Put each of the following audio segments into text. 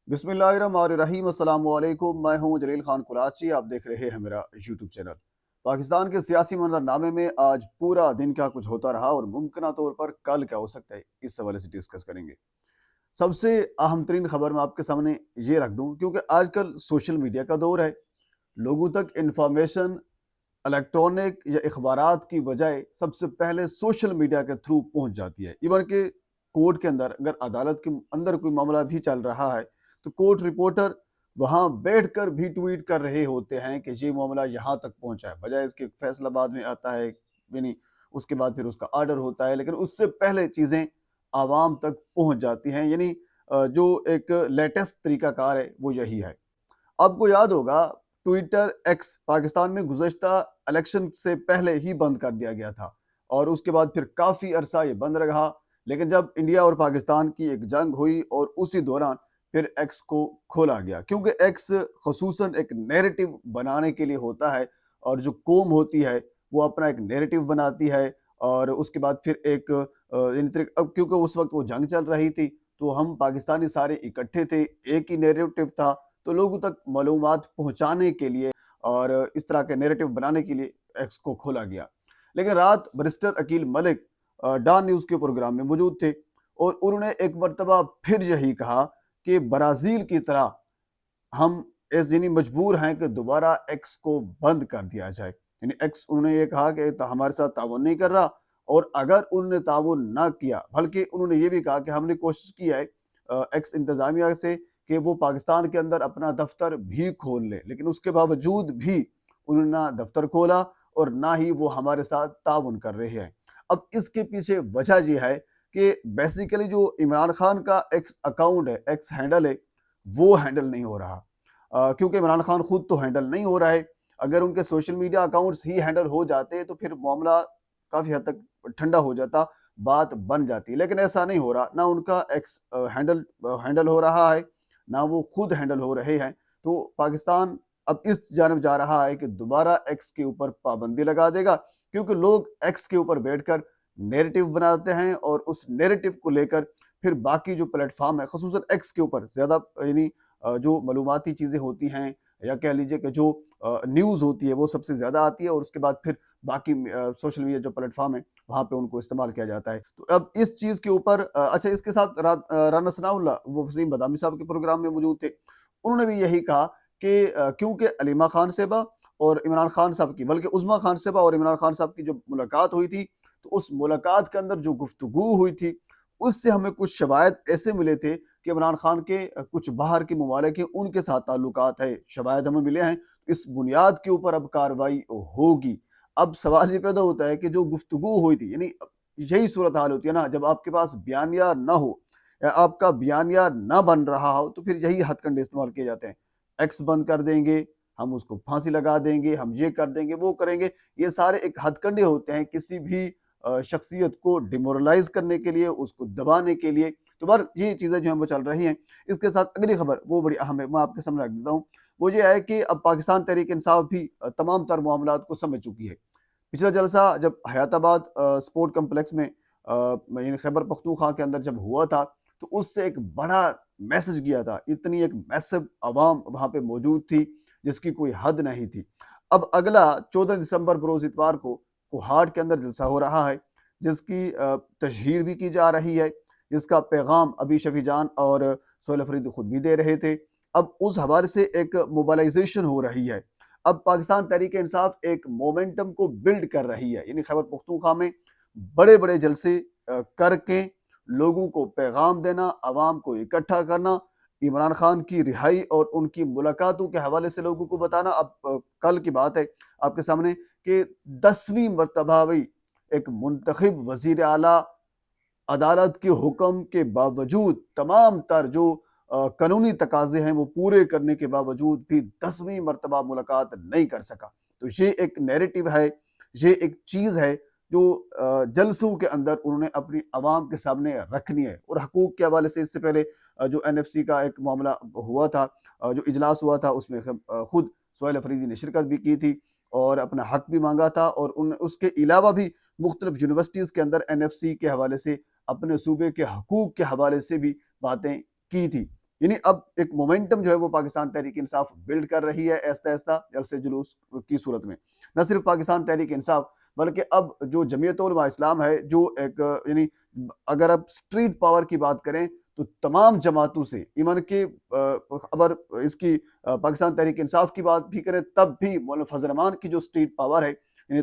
बिस्मिल्लाहिर्रहमानिर्रहीम, अस्सलाम वालेकुम। मैं हूं जलील खान कुराची। आप देख रहे हैं मेरा यूट्यूब चैनल। पाकिस्तान के सियासी मंजरनामे में आज पूरा दिन क्या कुछ होता रहा और मुमकिन तौर पर कल क्या हो सकता है, इस हवाले से डिस्कस करेंगे। सबसे अहम तरीन खबर मैं आपके सामने ये रख दूं, क्योंकि आजकल सोशल मीडिया का दौर है। लोगों तक इंफॉर्मेशन इलेक्ट्रॉनिक या अखबारात की बजाय सबसे पहले सोशल मीडिया के थ्रू पहुंच जाती है। इवन के कोर्ट के अंदर अगर अदालत के अंदर कोई मामला भी चल रहा है तो कोर्ट रिपोर्टर वहां बैठकर भी ट्वीट कर रहे होते हैं कि ये मामला यहाँ तक पहुंचा है, बजाय इसके फैसला बाद में आता है, यानी उसके बाद फिर उसका आर्डर होता है, लेकिन उससे पहले चीज़ें आवाम तक पहुंच जाती हैं। यानी जो एक लेटेस्ट तरीकाकार है वो यही है। आपको याद होगा, ट्विटर एक्स पाकिस्तान में गुज़श्ता इलेक्शन से पहले ही बंद कर दिया गया था और उसके बाद फिर काफ़ी अरसा ये बंद रहा। लेकिन जब इंडिया और पाकिस्तान की एक जंग हुई और उसी दौरान फिर एक्स को खोला गया, क्योंकि एक्स खसूसन एक नैरेटिव बनाने के लिए होता है और जो कौम होती है वो अपना एक नैरेटिव बनाती है। और उसके बाद फिर एक अब क्योंकि उस वक्त वो जंग चल रही थी तो हम पाकिस्तानी सारे इकट्ठे थे, एक ही नैरेटिव था, तो लोगों तक मालूमात पहुंचाने के लिए और इस तरह के नैरेटिव बनाने के लिए एक्स को खोला गया। लेकिन रात barrister Aqeel Malik Dawn news के प्रोग्राम में मौजूद थे और उन्होंने एक मरतबा फिर यही कहा कि ब्राज़ील की तरह हम इस यानी मजबूर हैं कि दोबारा एक्स को बंद कर दिया जाए। यानी एक्स, उन्होंने ये कहा कि हमारे साथ ताउन नहीं कर रहा, और अगर उन्होंने ताउन ना किया, बल्कि उन्होंने ये भी कहा कि हमने कोशिश की है एक्स इंतज़ामिया से कि वो पाकिस्तान के अंदर अपना दफ्तर भी खोल ले, लेकिन उसके बावजूद भी उन्होंने ना दफ्तर खोला और ना ही वो हमारे साथ ताउन कर रहे हैं। अब इसके पीछे वजह ये है कि बेसिकली जो इमरान खान का एक्स अकाउंट है, एक्स हैंडल है, वो हैंडल नहीं हो रहा। क्योंकि इमरान खान खुद तो हैंडल नहीं हो रहा है। अगर उनके सोशल मीडिया अकाउंट्स ही हैंडल हो जाते तो फिर मामला काफ़ी हद तक ठंडा हो जाता, बात बन जाती। लेकिन ऐसा नहीं हो रहा, ना उनका एक्स हैंडल हो रहा है, ना वो खुद हैंडल हो रहे हैं। तो पाकिस्तान अब इस जानब जा रहा है कि दोबारा एक्स के ऊपर पाबंदी लगा देगा, क्योंकि लोग एक्स के ऊपर बैठकर नैरेटिव बनाते हैं और उस नैरेटिव को लेकर फिर बाकी जो प्लेटफॉर्म है, खसूसन एक्स के ऊपर ज़्यादा यानी जो मालूमाती चीज़ें होती हैं या कह लीजिए कि जो न्यूज़ होती है वो सबसे ज़्यादा आती है और उसके बाद फिर बाकी सोशल मीडिया जो प्लेटफॉर्म है वहाँ पे उनको इस्तेमाल किया जाता है। तो अब इस चीज़ के ऊपर अच्छा, इसके साथ राना सनाउल्लाह वो वसीम बदामी साहब के प्रोग्राम में मौजूद थे। उन्होंने भी यही कहा कि क्योंकि अलीमा खान साहबा और इमरान खान साहब की, बल्कि उज़्मा खान साहबा और इमरान खान साहब की जो मुलाकात हुई थी, तो उस मुलाकात के अंदर जो गुफ्तगू हुई थी उससे हमें कुछ शवायद ऐसे मिले थे कि इमरान खान के कुछ बाहर के ममालिक हैं, उनके साथ ताल्लुकात है, शवायद हमें मिले हैं। इस बुनियाद के ऊपर अब कार्रवाई होगी। अब सवाल ये पैदा होता है कि जो गुफ्तगू हुई थी, यानी यही सूरत हाल होती है ना, जब आपके पास बयानिया ना हो या आपका बयानिया ना बन रहा हो तो फिर यही हथकंडे इस्तेमाल किए जाते हैं। एक्स बंद कर देंगे, हम उसको फांसी लगा देंगे, हम ये कर देंगे, वो करेंगे। ये सारे एक हथकंडे होते हैं किसी भी शख्सियत को डिमोरलाइज करने के लिए, उसको दबाने के लिए। तो बार ये चीज़ें जो हैं वो चल रही हैं। इसके साथ अगली खबर वो बड़ी अहम है, मैं आपके सामने रख देता हूँ। वो ये है कि अब पाकिस्तान तहरीक इंसाफ भी तमाम तर मामलात को समझ चुकी है। पिछला जलसा जब हयाताबाद स्पोर्ट कम्प्लेक्स में यानी खैबर पख्तूनख्वा के अंदर जब हुआ था, तो उससे एक बड़ा मैसेज गया था। इतनी एक मैसिव आवाम वहाँ पे मौजूद थी जिसकी कोई हद नहीं थी। अब अगला 14 दिसंबर बरोज़ इतवार को कोहाट के अंदर जलसा हो रहा है, जिसकी तशहीर भी की जा रही है, जिसका पैगाम अभी शफी जान और सोहेल अफरीदी खुद भी दे रहे थे। अब उस हवाले से एक मोबालाइजेशन हो रही है। अब पाकिस्तान तहरीक इंसाफ एक मोमेंटम को बिल्ड कर रही है, यानी खैबर पख्तूनख्वा में बड़े बड़े जलसे करके लोगों को पैगाम देना, आवाम को इकट्ठा करना, इमरान खान की रिहाई और उनकी मुलाकातों के हवाले से लोगों को बताना। अब कल की बात है आपके सामने कि 10वीं मरतबा भी एक मुंतखब वजीर आला अदालत के हुक्म के बावजूद तमाम तर जो कानूनी तकाजे हैं वो पूरे करने के बावजूद भी 10वीं मरतबा मुलाकात नहीं कर सका। तो ये एक नैरेटिव है, ये एक चीज़ है जो जलसों के अंदर उन्होंने अपनी आवाम के सामने रखनी है। और हकूक़ के हवाले से इससे पहले जो एनएफसी का एक मामला हुआ था, जो इजलास हुआ था, उसमें खुद सोहेल अफरीदी ने शिरकत भी की थी और अपना हक भी मांगा था। और उन उसके अलावा भी मुख्तलिफ यूनिवर्सिटीज़ के अंदर एनएफसी के हवाले से, अपने सूबे के हकूक़ के हवाले से भी बातें की थी। یعنی اب ایک مومنٹم جو ہے وہ پاکستان تحریک انصاف بلڈ کر رہی ہے آہستہ آہستہ جلسے جلوس کی صورت میں. نہ صرف پاکستان تحریک انصاف بلکہ اب جو جمعیت علماء اسلام ہے جو ایک یعنی اگر اب اسٹریٹ پاور کی بات کریں تو تمام جماعتوں سے ایون کہ اگر اس کی پاکستان تحریک انصاف کی بات بھی کریں تب بھی مولانا فضل الرحمان کی جو اسٹریٹ پاور ہے یعنی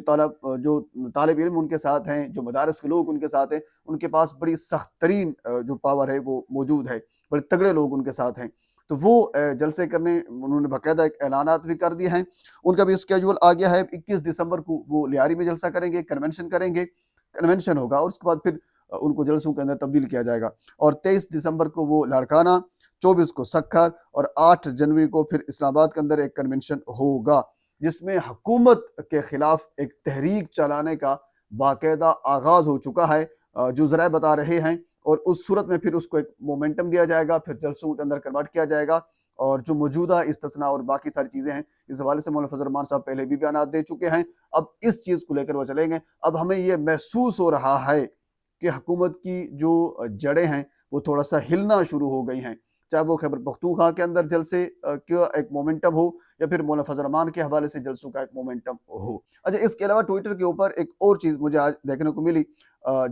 جو طالب علم ان کے ساتھ ہیں جو مدارس کے لوگ ان کے ساتھ ہیں ان کے پاس بڑی سخت ترین جو پاور ہے وہ موجود ہے بڑے تگڑے لوگ ان کے ساتھ ہیں تو وہ جلسے کرنے انہوں نے باقاعدہ ایک اعلانات بھی کر دیے ہیں. ان کا بھی اسکیجول آ گیا ہے 21 دسمبر کو وہ لیاری میں جلسہ کریں گے کنونشن کریں گے کنونشن ہوگا اور اس کے بعد پھر ان کو جلسوں کے اندر تبدیل کیا جائے گا اور 23 دسمبر کو وہ لاڑکانہ 24 کو سکھر اور 8 جنوری کو پھر اسلام آباد کے اندر ایک کنونشن ہوگا جس میں حکومت کے خلاف ایک تحریک چلانے کا باقاعدہ آغاز ہو چکا ہے جو ذرائع بتا رہے ہیں اور اس صورت میں پھر اس کو ایک مومنٹم دیا جائے گا پھر جلسوں کے اندر کنورٹ کیا جائے گا اور جو موجودہ استثناء اور باقی ساری چیزیں ہیں اس حوالے سے مولانا فضل الرحمان صاحب پہلے بھی بیانات دے چکے ہیں. اب اس چیز کو لے کر وہ چلیں گے. اب ہمیں یہ محسوس ہو رہا ہے کہ حکومت کی جو جڑیں ہیں وہ تھوڑا سا ہلنا شروع ہو گئی ہیں چاہے وہ خیبر پختونخوا کے اندر جلسے کا ایک مومنٹم ہو یا پھر مولانا فضل الرحمان کے حوالے سے جلسوں کا ایک مومنٹم ہو. اچھا اس کے علاوہ ٹویٹر کے اوپر ایک اور چیز مجھے آج دیکھنے کو ملی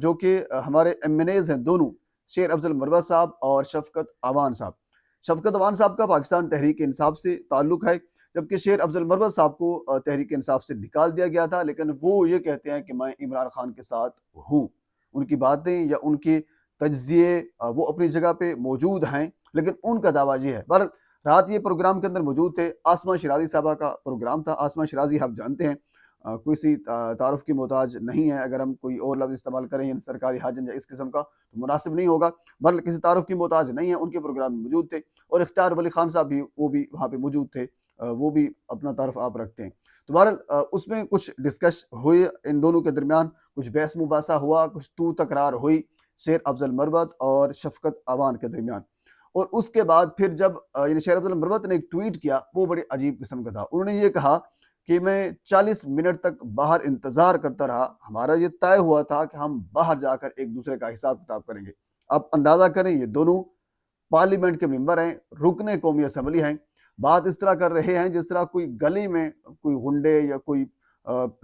جو کہ ہمارے ایم این ایز ہیں دونوں شیر افضل مروت صاحب اور شفقت عوان صاحب. شفقت عوان صاحب کا پاکستان تحریک انصاف سے تعلق ہے جبکہ شیر افضل مروت صاحب کو تحریک انصاف سے نکال دیا گیا تھا لیکن وہ یہ کہتے ہیں کہ میں عمران خان کے ساتھ ہوں. ان کی باتیں یا ان کے تجزیے وہ اپنی جگہ پہ موجود ہیں لیکن ان کا دعویٰ یہ ہے. بہرحال رات یہ پروگرام کے اندر موجود تھے آسمہ شیرازی صاحبہ کا پروگرام تھا. آسمہ شیرازی آپ جانتے ہیں کوئی سی تعارف کی محتاج نہیں ہے. اگر ہم کوئی اور لفظ استعمال کریں یعنی سرکاری حاجن یا اس قسم کا تو مناسب نہیں ہوگا. بہرحال کسی تعارف کی محتاج نہیں ہے. ان کے پروگرام میں موجود تھے اور اختیار ولی خان صاحب بھی وہ بھی وہاں پہ موجود تھے. وہ بھی اپنا تعارف آپ رکھتے ہیں. تو بہرحال اس میں کچھ ڈسکش ہوئے ان دونوں کے درمیان کچھ بحث مباحثہ ہوا کچھ تو تکرار ہوئی شیر افضل مروت اور شفقت عوان کے درمیان. اور اس کے بعد پھر جب یعنی شیر افضل مروت نے ایک ٹویٹ کیا وہ بڑی عجیب قسم کا تھا. انہوں نے یہ کہا کہ میں 40 منٹ تک باہر انتظار کرتا رہا. ہمارا یہ طے ہوا تھا کہ ہم باہر جا کر ایک دوسرے کا حساب کتاب کریں گے. آپ اندازہ کریں یہ دونوں پارلیمنٹ کے ممبر ہیں رکن قومی اسمبلی ہیں. بات اس طرح کر رہے ہیں جس طرح کوئی گلی میں کوئی غنڈے یا کوئی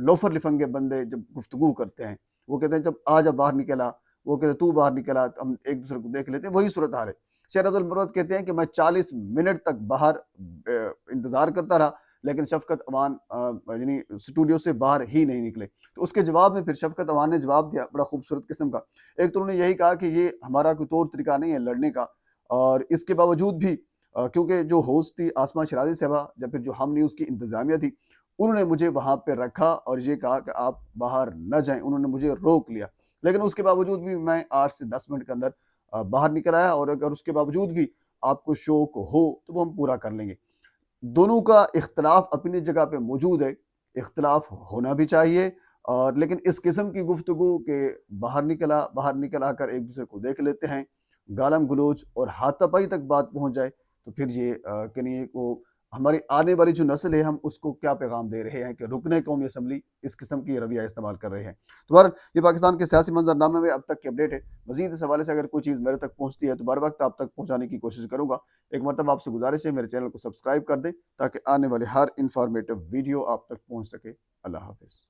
لوفر لفنگے بندے جب گفتگو کرتے ہیں. وہ کہتے ہیں جب آ جب باہر نکلا وہ کہتے ہیں تو باہر نکلا ہم ایک دوسرے کو دیکھ لیتے ہیں. وہی صورت حال ہے. شیر افضل مروت کہتے ہیں کہ میں 40 منٹ تک باہر انتظار کرتا رہا لیکن شفقت عوان یعنی اسٹوڈیو سے باہر ہی نہیں نکلے. تو اس کے جواب میں پھر شفقت عوان نے جواب دیا بڑا خوبصورت قسم کا. ایک تو انہوں نے یہی کہا کہ یہ ہمارا کوئی طور طریقہ نہیں ہے لڑنے کا اور اس کے باوجود بھی کیونکہ جو ہوسٹ تھی آسمہ شیرازی صاحبہ یا پھر جو ہم نیوز کی انتظامیہ تھی انہوں نے مجھے وہاں پہ رکھا اور یہ کہا کہ آپ باہر نہ جائیں. انہوں نے مجھے روک لیا لیکن اس کے باوجود بھی میں 8 سے 10 منٹ کے اندر باہر نکل آیا اور اگر اس کے باوجود بھی آپ کو شوق ہو تو وہ ہم پورا کر لیں گے. دونوں کا اختلاف اپنی جگہ پہ موجود ہے. اختلاف ہونا بھی چاہیے اور لیکن اس قسم کی گفتگو کہ باہر نکل آ کر ایک دوسرے کو دیکھ لیتے ہیں گالم گلوچ اور ہاتھا پائی تک بات پہنچ جائے تو پھر یہ کہ نہیں وہ ہماری آنے والی جو نسل ہے ہم اس کو کیا پیغام دے رہے ہیں کہ رکن قومی اسمبلی اس قسم کی رویہ استعمال کر رہے ہیں. تو بہرحال یہ پاکستان کے سیاسی منظرنامے میں اب تک کی اپڈیٹ ہے. مزید اس حوالے سے اگر کوئی چیز میرے تک پہنچتی ہے تو بر وقت آپ تک پہنچانے کی کوشش کروں گا. ایک مرتبہ آپ سے گزارش ہے میرے چینل کو سبسکرائب کر دیں تاکہ آنے والے ہر انفارمیٹیو ویڈیو آپ تک پہنچ سکے. اللہ حافظ.